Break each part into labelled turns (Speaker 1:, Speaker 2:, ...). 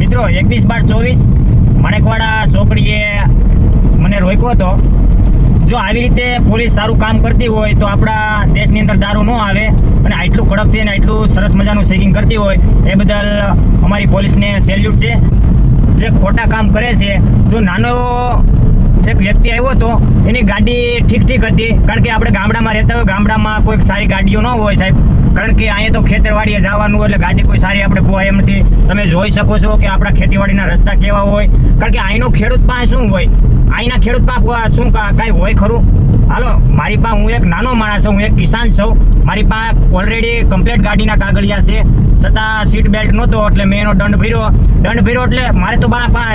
Speaker 1: મિત્રો 21/12/24 માણેકવાડા ચોકડીએ મને રોક્યો હતો। જો આવી રીતે પોલીસ સારું કામ કરતી હોય તો આપણા દેશની અંદર દારૂ ન આવે અને આટલું કડકથી અને આટલું સરસ મજાનું ચેકિંગ કરતી હોય એ બદલ અમારી પોલીસને સેલ્યુટ છે। જે ખોટા કામ કરે છે, જો નાનો એક વ્યક્તિ આવ્યો હતો એની ગાડી ઠીક હતી, કારણ કે આપણે ગામડામાં રહેતા હોય, ગામડામાં કોઈ સારી ગાડીઓ ન હોય સાહેબ, કારણ કે અહીંયા તો ખેતરવાડીએ જવાનું એટલે ગાડી કોઈ સારી આપણે પોહાય એમ નથી। તમે જોઈ શકો છો કે આપણા ખેતીવાડીના રસ્તા કેવા હોય, કારણ કે અહીંનો ખેડૂત પાસે શું હોય, અહીંના ખેડૂત પાસે શું કાંઈ હોય ખરું? હાલો, મારી પાસે, હું એક નાનો માણસ છું, હું એક કિસાન છું, મારી પાસે ઓલરેડી કમ્પ્લીટ ગાડીના કાગળિયા છે, છતાં સીટ બેલ્ટ નહોતો એટલે મેં એનો દંડ ભર્યો એટલે મારે તો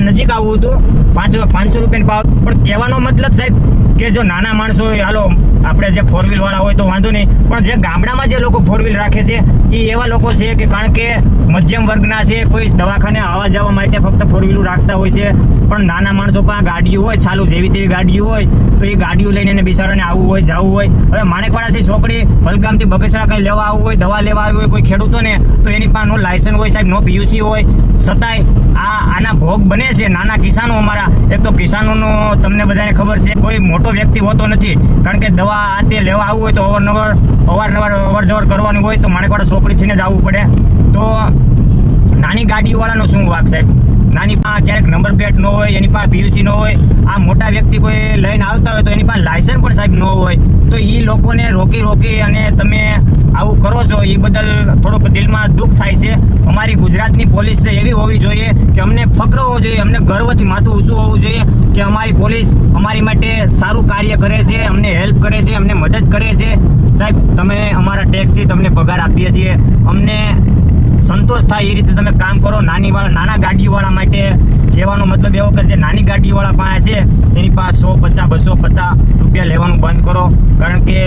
Speaker 1: નજીક આવવું હતું, 500 રૂપિયાનો ભાવ। પણ કહેવાનો મતલબ સાહેબ કે જો નાના માણસો હોય, હાલો આપણે જે 4 વ્હીલ વાળા હોય તો વાંધો નહીં, પણ જે ગામડામાં જે લોકો 4 વ્હીલ રાખે છે એ એવા લોકો છે કે કારણ કે મધ્યમ વર્ગના છે, કોઈ દવાખાને આવવા જવા માટે ફક્ત 4 વ્હીલ રાખતા હોય છે, પણ નાના માણસો પાસે ગાડીઓ હોય, ચાલુ જેવી તેવી ગાડીઓ હોય તો એ ગાડીઓ લઈને એને બિચારાને આવવું હોય, જવું હોય। હવે માણેકવાડાથી ચોકડી, વલગામથી બગસરા કંઈ લેવા આવવું હોય, દવા લેવા આવ્યું હોય કોઈ ખેડૂતોને, તો એની પાસે નો લાયસન્સ હોય સાહેબ, નો PUC હોય, છતાંય આના ભોગ બને છે નાના કિસાનો અમારા। એક તો કિસાનોનો તમને બધાને ખબર છે કોઈ મોટો વ્યક્તિ હોતો નથી, કારણ કે દવા આ તે લેવા આવવું હોય તો અવારનવાર જવર કરવાની હોય તો માણેકવાડા ચોકડીથી જ આવવું પડે। તો નાની ગાડીવાળાનો શું વાંક સાહેબ? નાની પાસે ક્યારેક નંબર પ્લેટ ન હોય, એની પાસે PUC ન હોય, આ મોટા વ્યક્તિ કોઈ લઈને આવતા હોય તો એની પાસે લાયસન્સ પણ સાહેબ ન હોય, તો એ લોકોને રોકી અને તમે આવું કરો છો એ બદલ થોડુંક દિલમાં દુઃખ થાય છે। અમારી ગુજરાતની પોલીસ એવી હોવી જોઈએ કે અમને ફક્ર હોવો જોઈએ, અમને ગર્વથી માથું ઊંચું હોવું જોઈએ કે અમારી પોલીસ અમારી માટે સારું કાર્ય કરે છે, અમને હેલ્પ કરે છે, અમને મદદ કરે છે। સાહેબ, તમે અમારા ટેક્સથી તમને પગાર આપીએ છીએ, અમને સંતોષ થાય એ રીતે તમે કામ કરો। નાના ગાડીઓવાળા માટે કહેવાનો મતલબ એવો કે જે નાની ગાડીઓવાળા પાસે છે એની પાસે 150, 250 રૂપિયા લેવાનું બંધ કરો, કારણ કે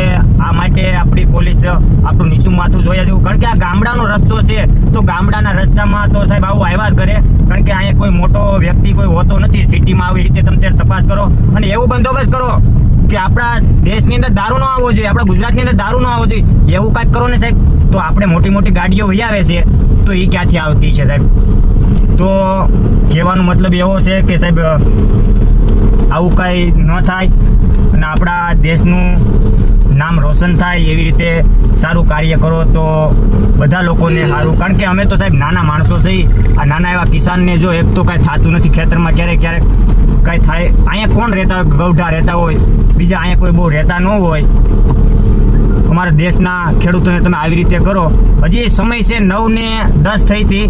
Speaker 1: આ માટે આપણી પોલીસ આપણું નીચું માથું જોયા જેવું, કારણ કે આ ગામડાનો રસ્તો છે, તો ગામડાના રસ્તામાં તો સાહેબ આવું આવ્યા જ કરે, કારણ કે અહીંયા કોઈ મોટો વ્યક્તિ કોઈ હોતો નથી। સિટીમાં આવી રીતે તમે ત્યારે તપાસ કરો અને એવું બંદોબસ્ત કરો કે આપણા દેશની અંદર દારૂ ન આવવો જોઈએ, આપણા ગુજરાતની અંદર દારૂ ન આવવો જોઈએ, એવું કાંઈક કરો ને સાહેબ, તો આપણે મોટી ગાડીઓ વહી આવે છે તો એ ક્યાંથી આવતી છે સાહેબ? તો કહેવાનો મતલબ એવો છે કે સાહેબ આવું કાંઈ ન થાય અને આપણા દેશનું નામ રોશન થાય એવી રીતે સારું કાર્ય કરો તો બધા લોકોને સારું, કારણ કે અમે તો સાહેબ નાના માણસો છીએ, આ નાના એવા કિસાનને જો એક તો કાંઈ થતું નથી, ખેતરમાં ક્યારેક કાંઈ થાય, અહીંયા કોણ રહેતા હોય, ગૌઢા રહેતા હોય, બીજા અહીંયા કોઈ બહુ રહેતા ન હોય। અમારા દેશના ખેડૂતોને તમે આવી રીતે કરો, હજી સમય છે 9:10 થઈ હતી,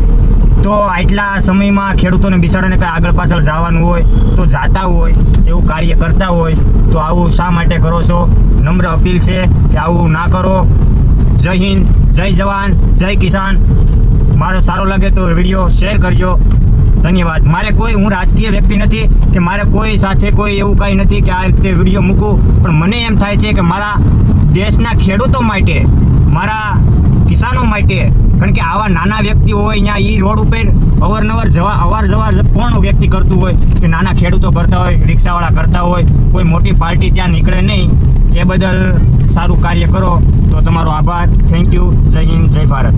Speaker 1: તો આટલા સમયમાં ખેડૂતોને બિચારાને કંઈ આગળ પાછળ જવાનું હોય તો જાતા હોય, એવું કાર્ય કરતા હોય તો આવું શા માટે કરો છો? નમ્ર અપીલ છે કે આવું ના કરો। જય હિન્દ, જય જવાન, જય કિસાન। મારો સારો લાગે તો વિડીયો શેર કરજો, ધન્યવાદ। હું રાજકીય વ્યક્તિ નથી કે મારે કોઈ સાથે કોઈ એવું કાંઈ નથી કે આ રીતે વિડીયો મૂકું, પણ મને એમ થાય છે કે મારા દેશના ખેડૂતો માટે, મારા કિસાનો માટે, કારણ કે આવા નાના વ્યક્તિઓ હોય અહીંયા એ રોડ ઉપર અવાર જવાર કોણ વ્યક્તિ કરતું હોય કે નાના ખેડૂતો કરતા હોય, રિક્ષાવાળા કરતા હોય, કોઈ મોટી પાર્ટી ત્યાં નીકળે નહીં। એ બદલ સારું કાર્ય કરો તો તમારો આભાર। Thank you. જય હિન્દ, જય ભારત।